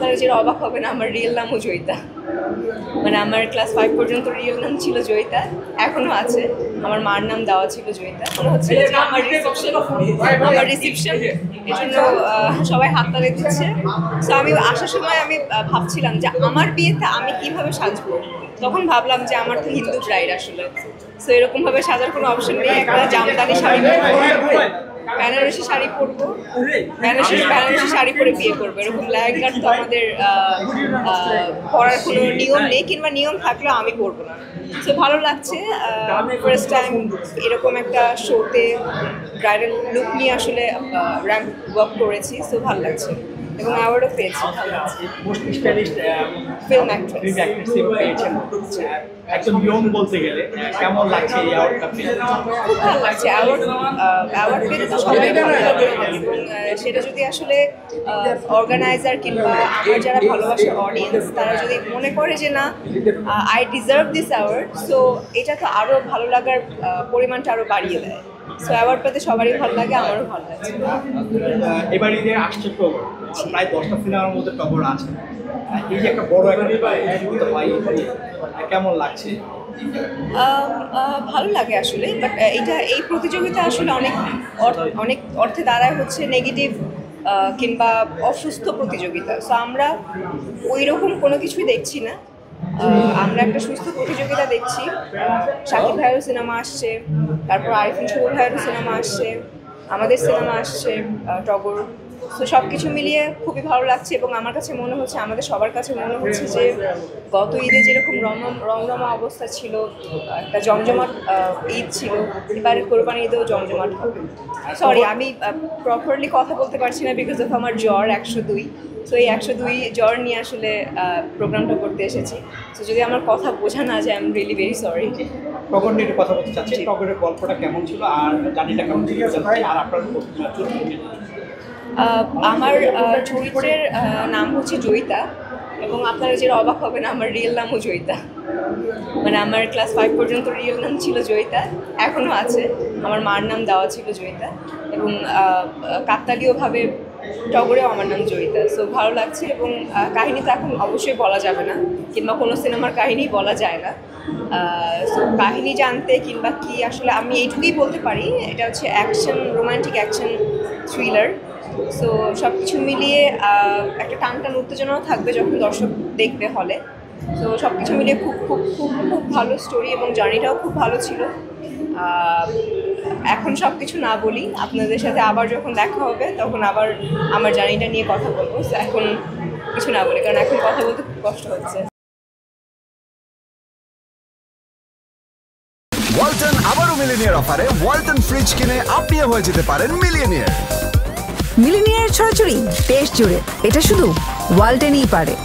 আপনারা যেটা অবাক হবেন, আমার রিয়েল নামও জয়িতা। মানে আমার ক্লাস 5 পর্যন্ত রিয়েল নাম ছিল জয়িতা, এখনো আছে। আমার মার নাম দেওয়া ছিল জয়িতা। মনে হচ্ছে যে আমার রিসেপশন এই জন্য সবাই হাততালি দিচ্ছে। সো আমি আসার সময় আমি ভাবছিলাম যে আমার বিয়েতে আমি কিভাবে সাজবো। তখন ভাবলাম যে আমার তো হিন্দু ব্রাইড আসলে, সো এরকমভাবে সাজার কোনো অপশন নেই। একটা জামদানি শাড়ি বেনারসি শাড়ি পরবো, বেনারসি শাড়ি পরে বিয়ে করবো। এরকম লেহেঙ্গার তো আমাদের পরার কোনো নিয়ম নেই, কিংবা নিয়ম থাকলেও আমি পরবো না। সো ভালো লাগছে, ফার্স্ট টাইম এরকম একটা শোতে ব্রাইডাল লুক নিয়ে আসলে র্যাম্প ওয়ার্ক করেছি। সো ভালো লাগছে এবং অ্যাওয়ার্ডও পেয়েছি। ফিল্ম অ্যাক্ট্রেস পেয়েছেন একদম ইয়ং বলতে গেলে কেমন লাগছে এই অ্যাওয়ার্ডটা পেয়ে? খুব ভালো লাগছে। অ্যাওয়ার্ড পেতে তো সবাই ভালো লাগে, এবং সেটা যদি আসলে অর্গানাইজার কিংবা আমার যারা ভালোবাসার অডিয়েন্স তারা যদি মনে করে যে না I deserve this award, so এটা তো আরও ভালো লাগার পরিমাণটা আরও বাড়িয়ে দেয়। সো অ্যাওয়ার্ড পেতে সবারই ভালো লাগে, আমারও ভালো লাগছে। এবার ঈদে আসছে টগর, প্রায় 10টা সিনেমার মধ্যে টগর আছে। এই যে একটা বড় একটা হয়, কেমন লাগছে? ভালো লাগে আসলে, বাট এই প্রতিযোগিতা আসলে অনেক অর্থে দাঁড়ায় হচ্ছে নেগেটিভ কিংবা অসুস্থ প্রতিযোগিতা। সো আমরা ওই রকম কোনো কিছুই দেখছি না। আমরা একটা সুস্থ প্রতিযোগিতা দেখছি। শাকিব ভাইয়েরও সিনেমা আসছে, তারপর আরিফিন শুভ ভাইয়েরও সিনেমা আসছে, আমাদের সিনেমা আসছে টগর। তো সব কিছু মিলিয়ে খুবই ভালো লাগছে, এবং আমার কাছে মনে হচ্ছে, আমাদের সবার কাছে মনে হচ্ছে যে গত ঈদে যেরকম রমরমা অবস্থা ছিল, একটা জমজমাট ঈদ ছিল, এবারের কোরবানি ঈদেও জমজমাট হবে। সরি, আমি প্রপারলি কথা বলতে পারছি না বিকজ অফ আমার জ্বর 102। তো এই 102 জ্বর নিয়ে আসলে প্রোগ্রামটা করতে এসেছি। তো যদি আমার কথা বোঝা না যায়, I am really very sorry. টগর নিয়ে একটু কথা বলতে চাচ্ছি, টগরের গল্পটা কেমন ছিল আর জার্নিটা কেমন ছিল, আর আপনার আমার চরিত্রের নাম হচ্ছে জয়িতা, এবং আপনারা যেটা অবাক হবেন, আমার রিয়েল নামও জয়িতা। মানে আমার ক্লাস 5 পর্যন্ত রিয়েল নাম ছিল জয়িতা, এখনও আছে। আমার মার নাম দেওয়া ছিল জয়িতা, এবং কাকতালীয়ভাবে টগরেও আমার নাম জয়িতা। সো ভালো লাগছে, এবং কাহিনি তো এখন অবশ্যই বলা যাবে না, কিংবা কোনো সিনেমার কাহিনী বলা যায় না। সো কাহিনী জানতে কিংবা কি আসলে আমি এইটুকুই বলতে পারি, এটা হচ্ছে action, romantic action thriller. So সব কিছু মিলিয়ে একটা টান উত্তেজনাও থাকবে যখন দর্শক দেখবে হলে। তো সব কিছু মিলিয়ে খুব খুব খুব খুব ভালো স্টোরি, এবং জার্নিটাও খুব ভালো ছিল। এখন সব কিছু না বলি, আপনাদের সাথে আবার যখন দেখা হবে তখন আবার আমার জার্নিটা নিয়ে কথা বলবো। এখন কিছু না বলি, কারণ এখন কথা বলতে খুব কষ্ট হচ্ছে। ওয়ালটন আবারও মিলিনিয়ার অফারে ওয়ালটন ফ্রিজ কিনে আপনিও হয়ে যেতে পারেন মিলিয়নিয়ার। মিলিনিয়ার ছড়াছড়ি দেশ জুড়ে, এটা শুধু ওয়ালটেনই পারে।